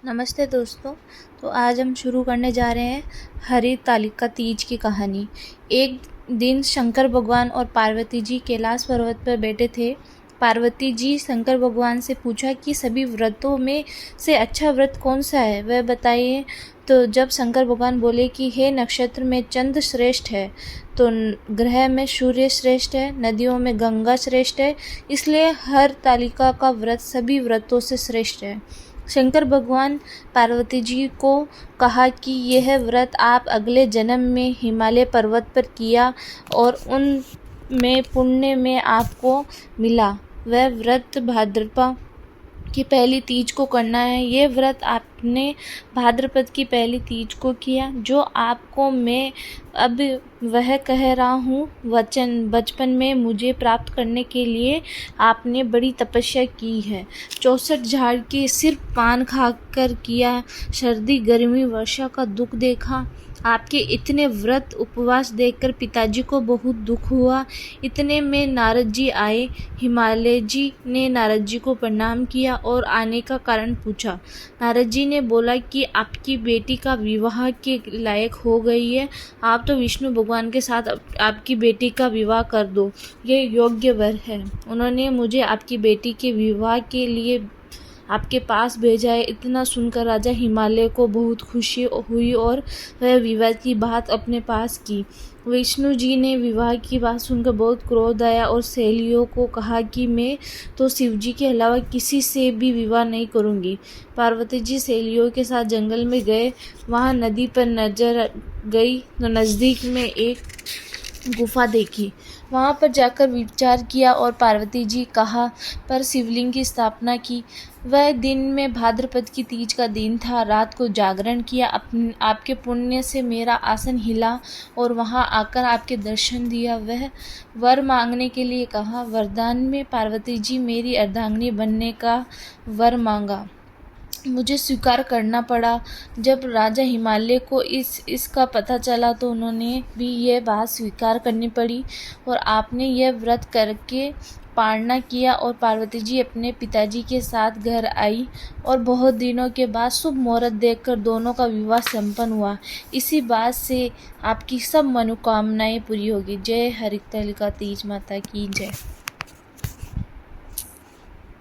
नमस्ते दोस्तों। तो आज हम शुरू करने जा रहे हैं हरितालिका तीज की कहानी। एक दिन शंकर भगवान और पार्वती जी कैलाश पर्वत पर बैठे थे। पार्वती जी शंकर भगवान से पूछा कि सभी व्रतों में से अच्छा व्रत कौन सा है, वह बताइए। तो जब शंकर भगवान बोले कि हे नक्षत्र में चंद्र श्रेष्ठ है, तो ग्रह में सूर्य श्रेष्ठ है, नदियों में गंगा श्रेष्ठ है, इसलिए हरितालिका का व्रत सभी व्रतों से श्रेष्ठ है। शंकर भगवान पार्वती जी को कहा कि यह व्रत आप अगले जन्म में हिमालय पर्वत पर किया और उन में पुण्य में आपको मिला। वह व्रत भाद्रपद की पहली तीज को करना है। ये व्रत आपने भाद्रपद की पहली तीज को किया, जो आपको मैं अब वह कह रहा हूँ वचन। बचपन में मुझे प्राप्त करने के लिए आपने बड़ी तपस्या की है। 64 झाड़ के सिर्फ पान खाकर किया, सर्दी गर्मी वर्षा का दुख देखा। आपके इतने व्रत उपवास देखकर पिताजी को बहुत दुख हुआ। इतने में नारद जी आए। हिमालय जी ने नारद जी को प्रणाम किया और आने का कारण पूछा। नारद जी ने बोला कि आपकी बेटी का विवाह के लायक हो गई है, आप तो विष्णु भगवान के साथ आपकी बेटी का विवाह कर दो, ये योग्य वर है। उन्होंने मुझे आपकी बेटी के विवाह के लिए आपके पास भेजा है। इतना सुनकर राजा हिमालय को बहुत खुशी हुई और वह विवाह की बात अपने पास की। विष्णु जी ने विवाह की बात सुनकर बहुत क्रोध आया और सहेलियों को कहा कि मैं तो शिव जी के अलावा किसी से भी विवाह नहीं करूँगी। पार्वती जी सहेलियों के साथ जंगल में गए। वहाँ नदी पर नजर गई तो नज़दीक में एक गुफा देखी। वहाँ पर जाकर विचार किया और पार्वती जी कहा पर शिवलिंग की स्थापना की। वह दिन में भाद्रपद की तीज का दिन था। रात को जागरण किया। आपके पुण्य से मेरा आसन हिला और वहाँ आकर आपके दर्शन दिया। वह वर मांगने के लिए कहा। वरदान में पार्वती जी मेरी अर्धांगिनी बनने का वर मांगा। मुझे स्वीकार करना पड़ा। जब राजा हिमालय को इसका पता चला तो उन्होंने भी यह बात स्वीकार करनी पड़ी और आपने यह व्रत करके पालना किया और पार्वती जी अपने पिताजी के साथ घर आई और बहुत दिनों के बाद शुभ मुहूर्त देखकर दोनों का विवाह संपन्न हुआ। इसी बात से आपकी सब मनोकामनाएं पूरी होगी। जय हरितालिका तीज माता की जय।